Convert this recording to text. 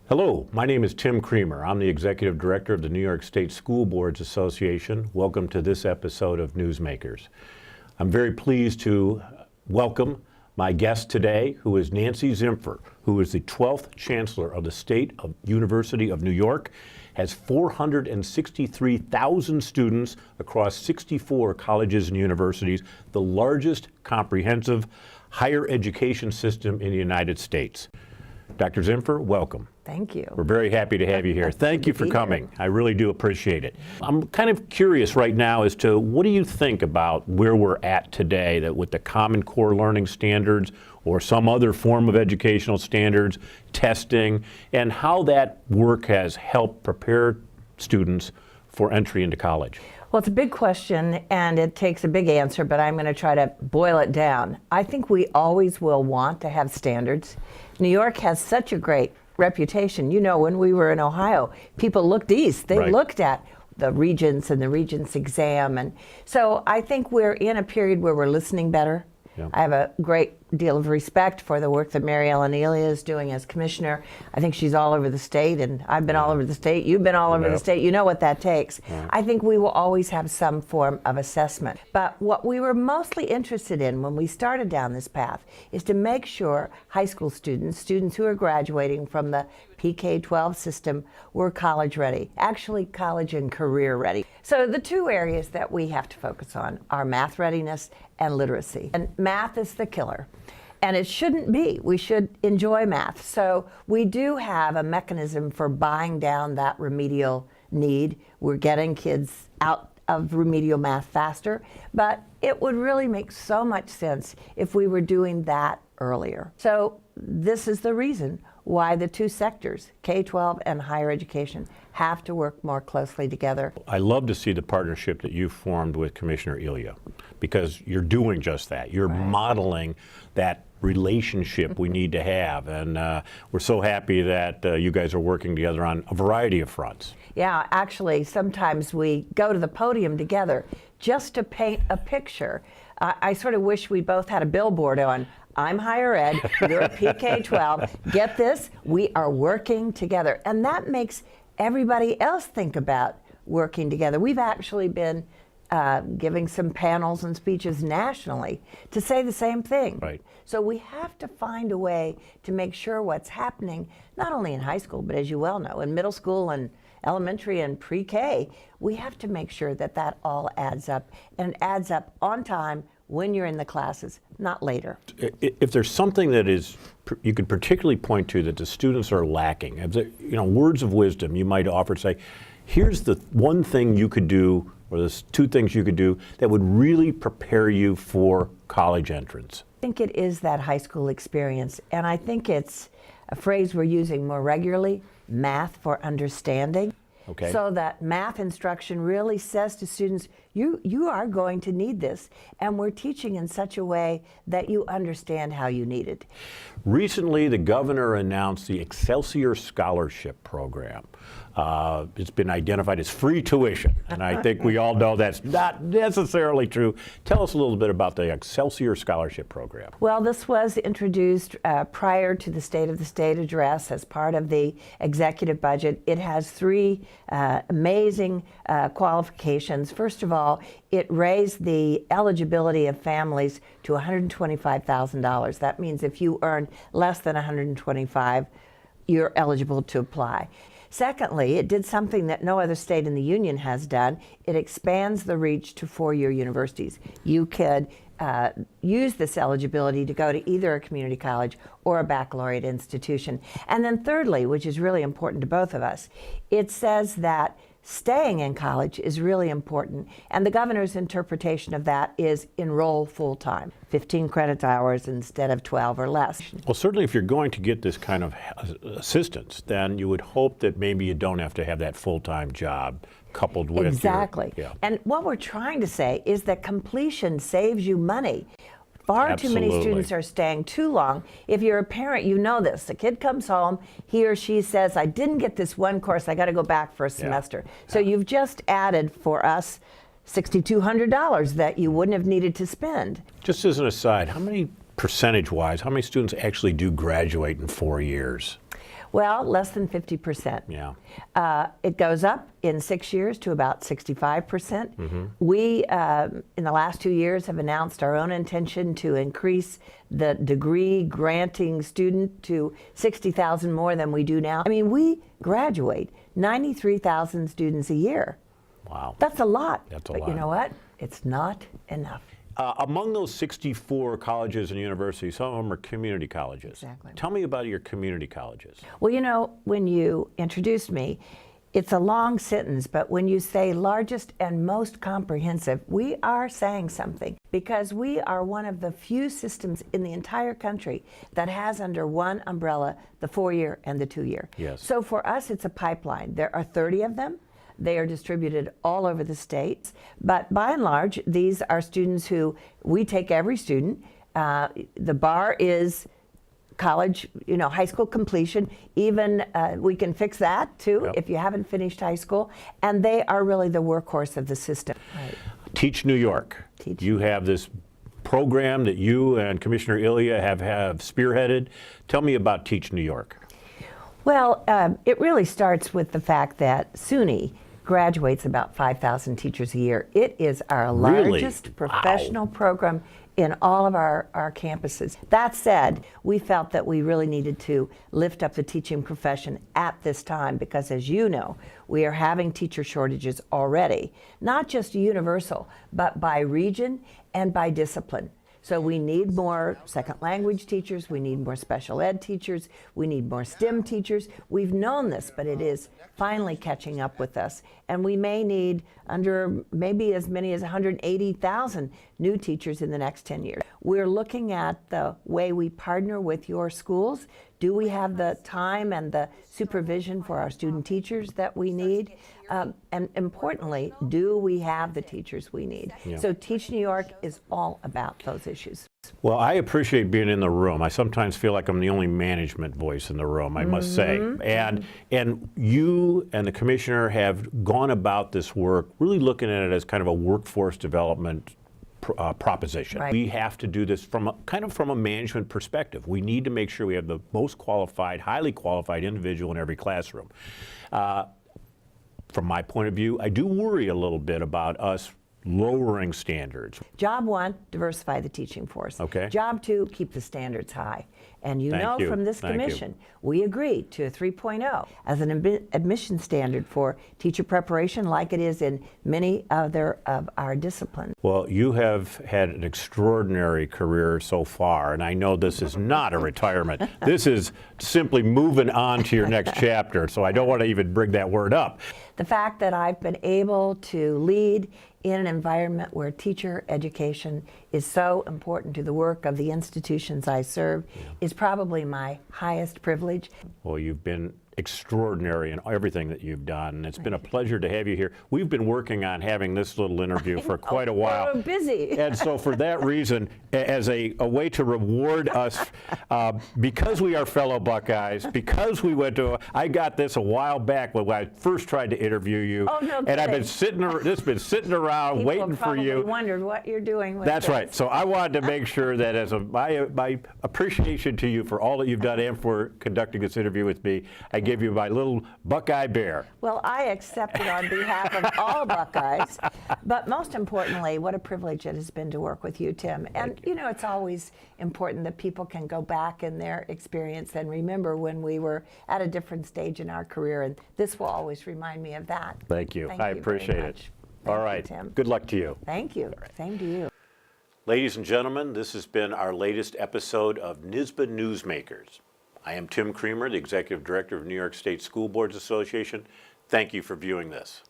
Hello, my name is Tim Creamer. I'm the Executive Director of the New York State School Boards Association. Welcome to this episode of Newsmakers. I'm very pleased to welcome my guest today, who is Nancy Zimpher, who is the 12th Chancellor of the State University of New York, has 463,000 students across 64 colleges and universities, the largest comprehensive higher education system in the United States. Dr. Zimpher, welcome. Thank you. We're very happy to have you here. Thank you for coming. I really do appreciate it. I'm kind of curious right now as to what do you think about where we're at today, that with the Common Core Learning Standards or some other form of educational standards, testing, and how that work has helped prepare students for entry into college? Well, it's a big question and it takes a big answer, but I'm going to try to boil it down. I think we always will want to have standards. New York has such a great reputation. You know, when we were in Ohio, people looked east. They looked at the regents and the regents exam. And so I think we're in a period where we're listening better. Yeah. I have a great deal of respect for the work that Mary Ellen Elia is doing as commissioner. I think she's all over the state, and I've been all over the state. You've been all over the state. You know what that takes. I think we will always have some form of assessment. But what we were mostly interested in when we started down this path is to make sure high school students who are graduating from the PK-12 system were college ready, actually college and career ready. So the two areas that we have to focus on are math readiness and literacy. And math is the killer. And it shouldn't be. We should enjoy math. So we do have a mechanism for buying down that remedial need. We're getting kids out of remedial math faster, but it would really make so much sense if we were doing that earlier. So this is the reason why the two sectors, K-12 and higher education, have to work more closely together. I love to see the partnership that you formed with Commissioner Elia, because you're doing just that. You're modeling that relationship we need to have, and we're so happy that you guys are working together on a variety of fronts. Yeah, actually, sometimes we go to the podium together just to paint a picture. I sort of wish we both had a billboard on, I'm higher ed, you're a PK-12, get this, we are working together. And that makes everybody else think about working together. We've actually been giving some panels and speeches nationally to say the same thing. Right. So we have to find a way to make sure what's happening, not only in high school, but as you well know, in middle school and elementary and pre-K, we have to make sure that that all adds up, and adds up on time when you're in the classes, not later. If there's something that is you could particularly point to that the students are lacking, words of wisdom you might offer, say, here's the one thing you could do, or there's two things you could do that would really prepare you for college entrance. I think it is that high school experience, and I think it's a phrase we're using more regularly, math for understanding. Okay. So that math instruction really says to students, you are going to need this, and we're teaching in such a way that you understand how you need it. Recently, the governor announced the Excelsior Scholarship Program. It's been identified as free tuition, and I think we all know that's not necessarily true. Tell us a little bit about the Excelsior Scholarship Program. Well, this was introduced prior to the State of the State address as part of the executive budget. It has three amazing qualifications. First of all, it raised the eligibility of families to $125,000. That means if you earn less than $125,000, you're eligible to apply. Secondly, it did something that no other state in the union has done. It expands the reach to four-year universities. You could use this eligibility to go to either a community college or a baccalaureate institution. And then thirdly, which is really important to both of us, it says that staying in college is really important, and the governor's interpretation of that is enroll full-time, 15 credit hours instead of 12 or less. Well, certainly if you're going to get this kind of assistance, then you would hope that maybe you don't have to have that full-time job coupled with Exactly. And what we're trying to say is that completion saves you money. Far too many students are staying too long. If you're a parent, you know this. The kid comes home, he or she says, I didn't get this one course, I got to go back for a semester. So you've just added for us $6,200 that you wouldn't have needed to spend. Just as an aside, how many percentage-wise, how many students actually do graduate in 4 years? Well, less than 50%. Yeah. It goes up in 6 years to about 65%. We, in the last 2 years, have announced our own intention to increase the degree granting student to 60,000 more than we do now. I mean, we graduate 93,000 students a year. Wow. That's a lot. That's a but lot. you know what? It's not enough. Among those 64 colleges and universities, some of them are community colleges. Exactly. Tell me about your community colleges. Well, you know, when you introduced me, it's a long sentence, but when you say largest and most comprehensive, we are saying something, because we are one of the few systems in the entire country that has under one umbrella the 4-year and the 2-year. Yes. So for us, it's a pipeline. There are 30 of them. They are distributed all over the states, but by and large, these are students who we take every student. The bar is college, you know, high school completion. Even we can fix that too. Yep. If you haven't finished high school, and they are really the workhorse of the system. Right. Teach New York. Teach. You have this program that you and Commissioner Ilya have spearheaded. Tell me about Teach New York. Well, it really starts with the fact that SUNY graduates about 5,000 teachers a year. It is our Really? largest professional program in all of our campuses. That said, we felt that we really needed to lift up the teaching profession at this time, because as you know, we are having teacher shortages already, not just universal, but by region and by discipline. So we need more second language teachers, we need more special ed teachers, we need more STEM teachers. We've known this, but it is finally catching up with us. And we may need under maybe as many as 180,000 new teachers in the next 10 years. We're looking at the way we partner with your schools. Do we have the time and the supervision for our student teachers that we need? And importantly, do we have the teachers we need? Yeah. So Teach New York is all about those issues. Well, I appreciate being in the room. I sometimes feel like I'm the only management voice in the room, I must say. And you and the commissioner have gone about this work really looking at it as kind of a workforce development proposition. Right. We have to do this from a management perspective. We need to make sure we have the most qualified, highly qualified individual in every classroom. From my point of view, I do worry a little bit about us lowering standards. Job one, diversify the teaching force. Okay. Job two, keep the standards high. And you Thank know you. from this Thank you. commission, we agreed to a 3.0 as an admission standard for teacher preparation, like it is in many other of our disciplines. Well, you have had an extraordinary career so far, and I know this is not a retirement. This is simply moving on to your next chapter, so I don't want to even bring that word up. The fact that I've been able to lead in an environment where teacher education is so important to the work of the institutions I serve is probably my highest privilege. Well, you've been extraordinary in everything that you've done, and it's been a pleasure to have you here. We've been working on having this little interview for quite a while. We're busy. And so for that reason, as a way to reward us, because we are fellow Buckeyes, because we went to, I got this a while back when I first tried to interview you. Oh, no and I've been kidding. sitting around People waiting for probably you. wondered what you're doing with That's this. right. So I wanted to make sure that as my appreciation to you for all that you've done and for conducting this interview with me, I give you my little Buckeye bear. Well, I accept it on behalf of all Buckeyes, but most importantly, what a privilege it has been to work with you, Tim. And you know, it's always important that people can go back in their experience and remember when we were at a different stage in our career, and this will always remind me of that. Thank you. Thank I you very appreciate it. much. All Thank you, right. Tim. Good luck to you. Thank you. Same to you. Ladies and gentlemen, this has been our latest episode of NYSBA Newsmakers. I am Tim Creamer, the Executive Director of New York State School Boards Association. Thank you for viewing this.